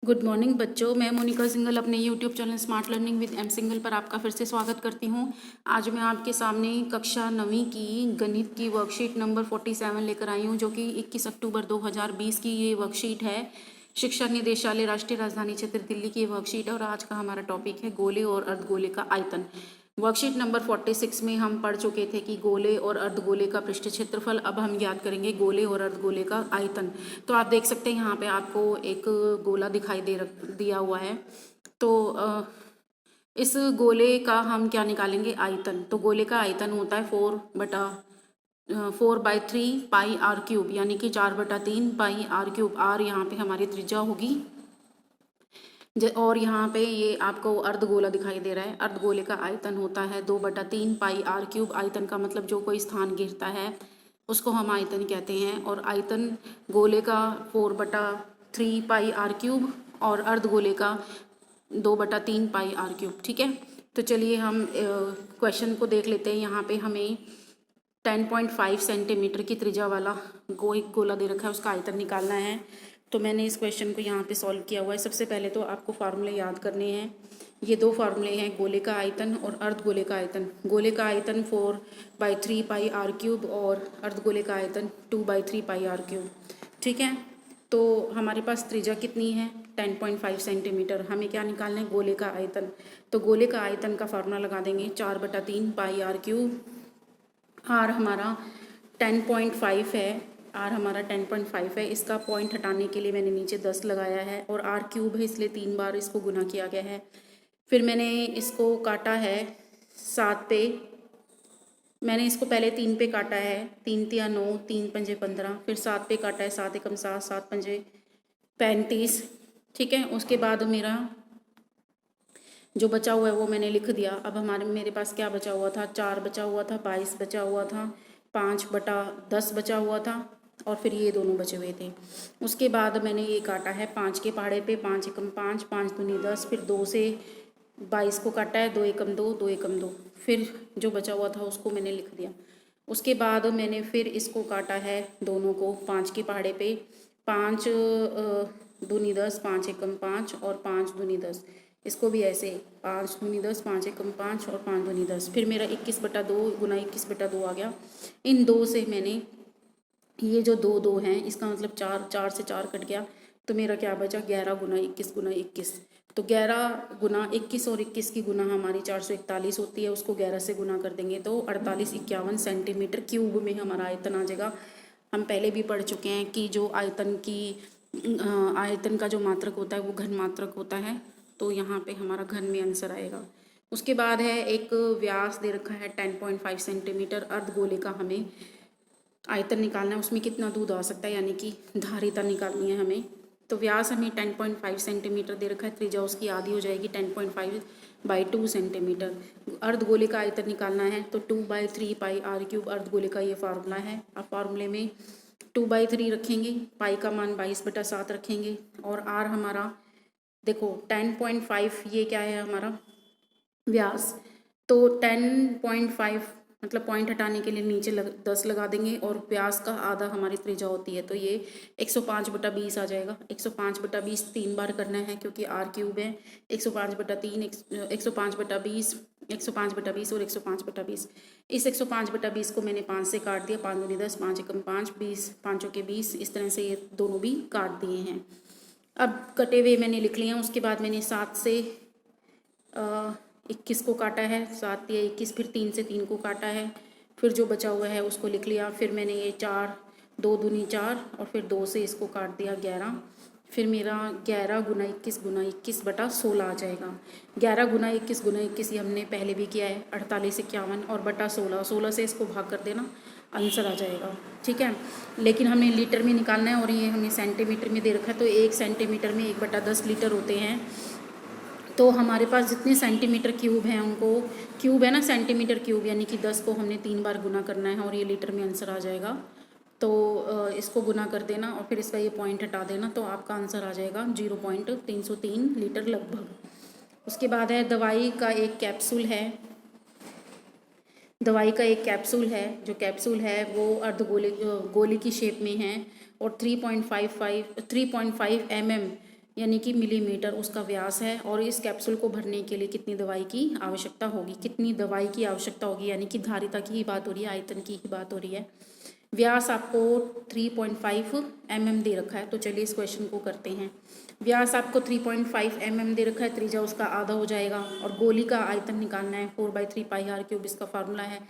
Good morning बच्चों, मैं मोनिका सिंघल अपने YouTube channel smart learning with M Singhal पर आपका फिर से स्वागत करती हूं। आज मैं आपके सामने कक्षा 9वीं की गणित की वर्कशीट नंबर 47 लेकर आई हूं, जो कि 21 अक्टूबर 2020 की ये वर्कशीट है। शिक्षा निदेशालय राष्ट्रीय राजधानी क्षेत्र दिल्ली की वर्कशीट है और आज का हमारा टॉपिक है गोले और अर्धगोले का आयतन। वर्कशीट नंबर 46 में हम पढ़ चुके थे कि गोले और अर्धगोले का पृष्ठ क्षेत्रफल। अब हम याद करेंगे गोले और अर्धगोले का आयतन। तो आप देख सकते हैं यहाँ पे आपको एक गोला दिखाई दिया हुआ है। तो इस गोले का हम क्या निकालेंगे, आयतन। तो गोले का आयतन होता है 4/3 पाई आर क्यूब, यानी कि 4/3 पाई आर क्यूब। आर यहाँ पे हमारी त्रिज्या होगी और यहाँ पे ये आपको अर्धगोला दिखाई दे रहा है। अर्धगोले का आयतन होता है 2/3 पाई आर क्यूब। आयतन का मतलब जो कोई स्थान गिरता है उसको हम आयतन कहते हैं। और आयतन गोले का 4/3 पाई आर क्यूब और अर्धगोले का 2/3 पाई आर क्यूब। ठीक है, तो चलिए हम क्वेश्चन को देख लेते हैं। यहाँ पे हमें 10.5 सेंटीमीटर की त्रिज्या वाला एक गोला दे रखा है, उसका आयतन निकालना है। तो मैंने इस क्वेश्चन को यहाँ पे सॉल्व किया हुआ है। सबसे पहले तो आपको फार्मूले याद करने हैं। ये दो फार्मूले हैं, गोले का आयतन और अर्धगोले का आयतन। गोले का आयतन 4/3 पाई आर क्यूब और अर्धगोले का आयतन 2/3 पाई आर क्यूब। ठीक है, तो हमारे पास त्रिज्या कितनी है, 10.5 सेंटीमीटर। हमें क्या निकालना है, गोले का आयतन। तो गोले का आयतन का फार्मूला लगा देंगे 4/3 पाई आर क्यूब। आर हमारा 10.5 है, आर हमारा 10.5 है। इसका पॉइंट हटाने के लिए मैंने नीचे 10 लगाया है और आर क्यूब है इसलिए 3 बार इसको गुना किया गया है। फिर मैंने इसको काटा है 7 पे। मैंने इसको पहले 3 पे काटा है, 3 तिया 9, 3 पंजे 15। फिर 7 पे काटा है, 7 एकम 7, 7 पंजे 35। ठीक है, उसके बाद मेरा जो बचा हुआ है वो मैंने लिख दिया। अब मेरे पास क्या बचा हुआ था, 4 बचा हुआ था, 22 बचा हुआ था, 5/10 बचा हुआ था और फिर ये दोनों बचे हुए थे। उसके बाद मैंने ये काटा है 5 के पहाड़े पे, 5 एकम 5, 5 दूनी 10। फिर 2 से 22 को काटा है, 2 एकम 2, 2 एकम 2। फिर जो बचा हुआ था उसको मैंने लिख दिया। उसके बाद मैंने फिर इसको काटा है दोनों को 5 के पहाड़े पे, 5 दूनी 10, 5 एकम 5 और 5 दूनी 10। इसको भी ऐसे 5 दूनी 10, 5 एकम 5 और 5 दूनी 10। फिर मेरा 21/2 गुना 21/2 आ गया। इन दो से मैंने ये जो 2 हैं, इसका मतलब 4 से 4 कट गया। तो मेरा क्या बचा, 11 गुना 21 गुना 21। तो 11 गुना 21 और 21 की गुना हमारी 441 होती है, उसको 11 से गुना कर देंगे तो 4851 सेंटीमीटर क्यूब में हमारा आयतन आ जाएगा। हम पहले भी पढ़ चुके हैं कि जो आयतन का जो मात्रक होता है वो घन मात्रक होता है। तो यहाँ पे हमारा घन में आंसर आएगा। उसके बाद है एक व्यास दे रखा है 10.5 सेंटीमीटर। अर्धगोले का हमें आयतन निकालना है, उसमें कितना दूध आ सकता है, यानी कि धारिता निकालनी है हमें। तो व्यास हमें 10.5 सेंटीमीटर दे रखा है, त्रिज्या उसकी आधी हो जाएगी 10.5/2 सेंटीमीटर। अर्धगोले का आयतन निकालना है तो 2/3 पाई आर क्यूब अर्धगोले का ये फार्मूला है। अब फार्मूले में 2/3 रखेंगे, पाई का मान 22/7 रखेंगे और आर हमारा देखो 10.5, ये क्या है हमारा व्यास। तो 10.5 मतलब पॉइंट हटाने के लिए नीचे 10 लगा देंगे और व्यास का आधा हमारी त्रिज्या होती है, तो ये 105/20 आ जाएगा। 105/20 3 बार करना है क्योंकि आर क्यूब है। 105/3, 105/20, 105/20 और 105/20। इस 105/20 को मैंने 5 से काट दिया, 5 दूनी 10, 5 एकम 5, 20, 5 के 20। इस तरह से ये दोनों भी काट दिए हैं। अब कटे हुए मैंने लिख लिए हैं। उसके बाद मैंने 7 से 21 को काटा है, 7 या 21। फिर 3 से 3 को काटा है, फिर जो बचा हुआ है उसको लिख लिया। फिर मैंने ये 4, 2 दूनी 4 और फिर 2 से इसको काट दिया 11। फिर मेरा 11 गुना 21 गुना 21/16 आ जाएगा। 11 गुना 21 गुना 21 ये हमने पहले भी किया है, 4851 और बटा 16। 16 से इसको भाग कर देना, आंसर आ जाएगा। ठीक है, लेकिन हमें लीटर में निकालना है और ये हमें सेंटीमीटर में दे रखा है। तो 1 सेंटीमीटर में 1/10 लीटर होते हैं। तो हमारे पास जितने सेंटीमीटर क्यूब हैं उनको, क्यूब है ना सेंटीमीटर क्यूब, यानी कि 10 को हमने 3 बार गुना करना है और ये लीटर में आंसर आ जाएगा। तो इसको गुना कर देना और फिर इसका ये पॉइंट हटा देना तो आपका आंसर आ जाएगा 0.303 लीटर लगभग। उसके बाद है दवाई का एक कैप्सूल है। दवाई का एक कैप्सूल है, जो कैप्सूल है वो गोली की शेप में है और 3.5 mm यानी कि मिलीमीटर उसका व्यास है। और इस कैप्सूल को भरने के लिए कितनी दवाई की आवश्यकता होगी, कितनी दवाई की आवश्यकता होगी, यानी कि धारिता की ही बात हो रही है, आयतन की ही बात हो रही है। व्यास आपको 3.5 mm दे रखा है। तो चलिए इस क्वेश्चन को करते हैं। व्यास आपको 3.5 mm दे रखा है, त्रिज्या उसका आधा हो जाएगा। और गोली का आयतन निकालना है 4/3 पाई आर क्यूब, इसका फार्मूला है।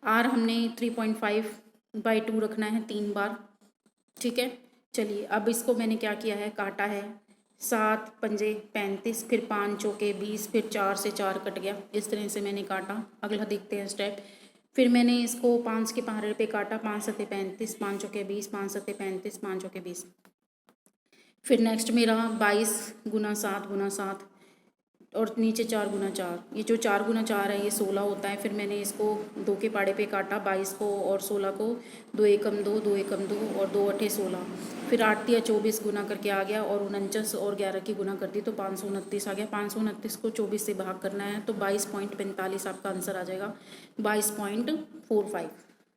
आर हमने 3.5/2 रखना है 3 बार, ठीक है। चलिए अब इसको मैंने क्या किया है, काटा है। 7 पंजे 35, फिर 5 चौके 20, फिर 4 से 4 कट गया, इस तरह से मैंने काटा। अगला देखते हैं स्टेप। फिर मैंने इसको 5 के पहाड़े पे काटा, 5 सत्ते 35, 5 चौके 20, 5 सत्ते 35, 5 चौके 20। फिर नेक्स्ट मेरा 22 गुना 7 गुना 7 और नीचे 4 गुना 4। ये जो 4 गुना 4 है ये 16 होता है। फिर मैंने इसको 2 के पाड़े पे काटा, 22 को और 16 को, 2 एकम 2, 2 एकम 2 और 2 अठे 16। फिर 8 तिया 24 गुना करके आ गया और 49 और 11 की गुना कर दी तो 529 आ गया। 529 को 24 से भाग करना है तो 22.45 आपका आंसर आ जाएगा, 22.45।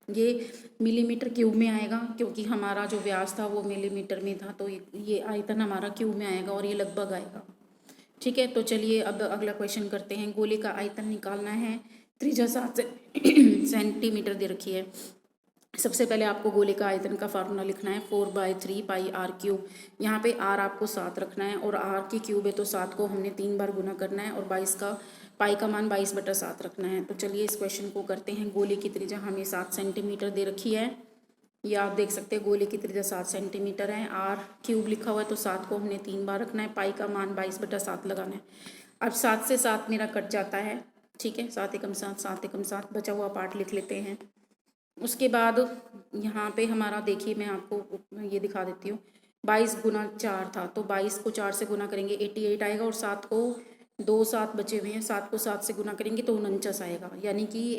ये मिलीमीटर क्यूब में आएगा क्योंकि हमारा जो व्यास था वो मिलीमीटर में था, तो ये आयतन हमारा क्यूब में आएगा और ये लगभग आएगा, ठीक है। तो चलिए अब अगला क्वेश्चन करते हैं। गोले का आयतन निकालना है, त्रिज्या 7 सेंटीमीटर दे रखी है। सबसे पहले आपको गोले का आयतन का फार्मूला लिखना है 4/3 पाई आर क्यूब। यहाँ पे आर आपको 7 रखना है और आर की क्यूब है तो 7 को हमने 3 बार गुना करना है और 22 का पाई का मान 22/7 रखना है। तो चलिए इस क्वेश्चन को करते हैं। गोले की त्रिज्या हमें 7 सेंटीमीटर दे रखी है, ये आप देख सकते हैं। गोले की त्रिज्या 7 सेंटीमीटर है, आर क्यूब लिखा हुआ है तो 7 को हमने 3 बार रखना है, पाई का मान 22/7 लगाना है। अब 7 से 7 मेरा कट जाता है, ठीक है। 7 एकम 7, 7 एकम 7, बचा हुआ पार्ट लिख लेते हैं। उसके बाद यहाँ पे हमारा देखिए, मैं आपको ये दिखा देती हूँ। 22 गुना 4 था तो 22 को 4 से गुना करेंगे 88 आएगा और 7 को 2 7 बचे हुए हैं, 7 को 7 से गुना करेंगे तो 49 आएगा, यानी कि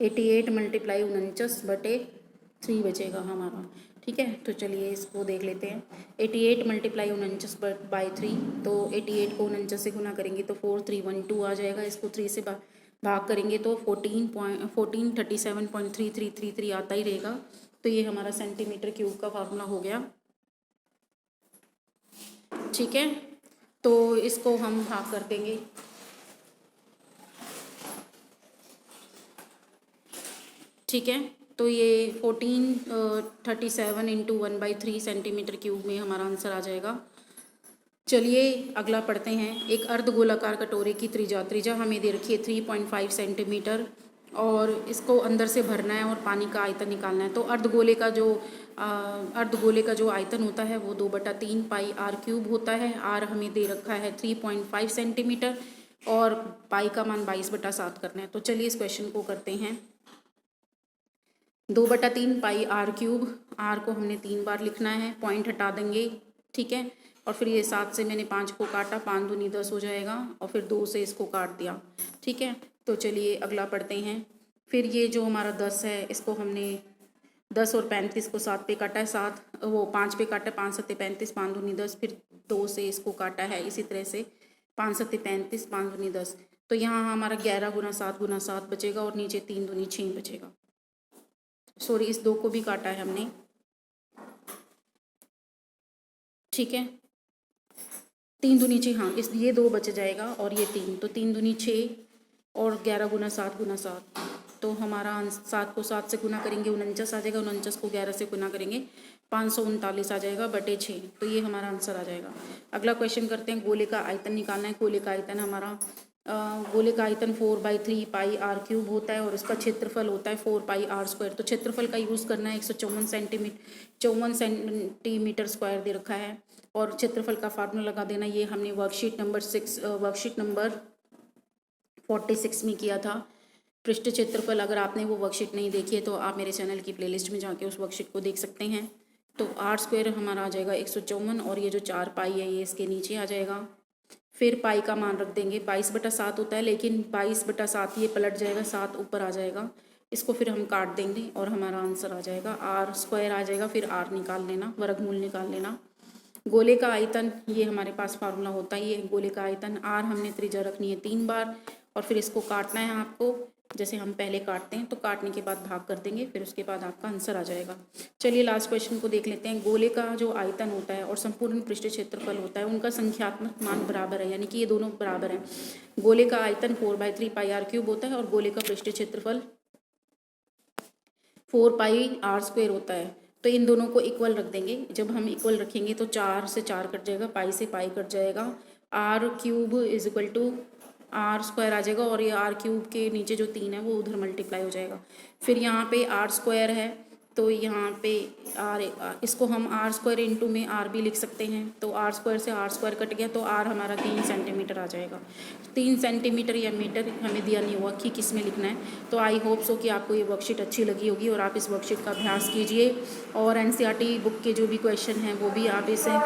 88 मल्टीप्लाई 49/3 बचेगा हमारा, ठीक है। तो चलिए इसको देख लेते हैं। 88 मल्टीप्लाई 49/3, तो 88 को 49 से गुना करेंगे तो 4312 आ जाएगा। इसको 3 से भाग करेंगे तो 1437.3333 आता ही रहेगा। तो ये हमारा सेंटीमीटर क्यूब का फार्मूला हो गया, ठीक है। तो इसको हम भाग कर देंगे, ठीक है। तो ये 1437 × 1/3 सेंटीमीटर क्यूब में हमारा आंसर आ जाएगा। चलिए अगला पढ़ते हैं। एक अर्धगोलाकार कटोरे की त्रिज्या हमें दे रखी है 3.5 सेंटीमीटर और इसको अंदर से भरना है और पानी का आयतन निकालना है। तो अर्धगोले का जो आयतन होता है वो 2/3 पाई आर क्यूब होता है। आर हमें दे रखा है 3.5 सेंटीमीटर और पाई का मान 22/7 करना है। तो चलिए इस क्वेश्चन को करते हैं। 2/3 पाई आर क्यूब, आर को हमने 3 बार लिखना है, पॉइंट हटा देंगे, ठीक है। और फिर ये 7 से मैंने 5 को काटा, 5 दूनी 10 हो जाएगा और फिर 2 से इसको काट दिया, ठीक है। तो चलिए अगला पढ़ते हैं। फिर ये जो हमारा 10 है इसको हमने 10 और 35 को 7 पे काटा है, 5 पे काटा है, 5 सत्ते 35, 5 दूनी 10, फिर 2 से इसको काटा है। इसी तरह से 5 सत्ते 35, 5 दूनी 10, तो यहाँ हमारा 11 गुना 7 गुना 7 बचेगा और नीचे 3 दूनी 6 बचेगा। सॉरी, इस 2 को भी काटा है हमने, ठीक है। 3 दूनी 6, हाँ, ये 2 बच जाएगा और ये 3, तो 3 दूनी 6 और 11 गुना 7 गुना 7, तो हमारा 7 को 7 से गुना करेंगे 49 आ जाएगा, 49 को 11 से गुना करेंगे 539 आ जाएगा बटे 6, तो ये हमारा आंसर आ जाएगा। अगला क्वेश्चन करते हैं। गोले का आयतन निकालना है। गोले का आयतन हमारा 4/3 पाई आर क्यूब होता है और इसका क्षेत्रफल होता है 4 पाई आर स्क्वायर। तो क्षेत्रफल का यूज़ करना है। 154 सेंटीमीटर स्क्वायर दे रखा है और क्षेत्रफल का फार्मूला लगा देना। ये हमने वर्कशीट नंबर 46 में किया था। पृष्ठ क्षेत्रफल, अगर आपने वो वर्कशीट नहीं देखी है तो आप मेरे चैनल की प्लेलिस्ट में जाके उस वर्कशीट को देख सकते हैं। तो आर स्क्वायर हमारा आ जाएगा 154 और ये जो 4 पाई है ये इसके नीचे आ जाएगा। फिर पाई का मान रख देंगे, 22/7 होता है लेकिन 22/7 ये पलट जाएगा, 7 ऊपर आ जाएगा। इसको फिर हम काट देंगे और हमारा आंसर आ जाएगा आर स्क्वायर आ जाएगा। फिर आर निकाल लेना, वर्गमूल निकाल लेना। गोले का आयतन, ये हमारे पास फार्मूला होता ही है। गोले का आयतन, आर हमने त्रिज्या रखनी है 3 बार और फिर इसको काटना है आपको। जैसे हम पहले काटते हैं तो काटने के बाद भाग कर देंगे, फिर उसके बाद आपका आंसर आ जाएगा। चलिए लास्ट क्वेश्चन को देख लेते हैं। गोले का जो आयतन होता है और संपूर्ण पृष्ठ क्षेत्रफल होता है उनका संख्यात्मक मान बराबर है, यानी कि ये दोनों बराबर हैं। गोले का आयतन 4/3 पाई आर क्यूब होता है और गोले का पृष्ठ क्षेत्रफल 4 पाई आर स्क्वायर होता है। तो इन दोनों को इक्वल रख देंगे। जब हम इक्वल रखेंगे तो 4 से 4 कट जाएगा, पाई से पाई कट जाएगा, R cube is equal to R square आ जाएगा और ये आर क्यूब के नीचे जो 3 है वो उधर मल्टीप्लाई हो जाएगा। फिर यहाँ पे आर स्क्वायर है तो यहाँ पे आर, इसको हम आर स्क्वायर इंटू में आर भी लिख सकते हैं। तो आर स्क्वायर से आर स्क्वायर कट गया तो आर हमारा 3 सेंटीमीटर आ जाएगा। 3 सेंटीमीटर या मीटर हमें दिया नहीं हुआ कि किस में लिखना है। तो आई होप सो कि आपको ये वर्कशीट अच्छी लगी होगी और आप इस वर्कशीट का अभ्यास कीजिए और एनसीईआरटी बुक के जो भी क्वेश्चन हैं वो भी आप इसे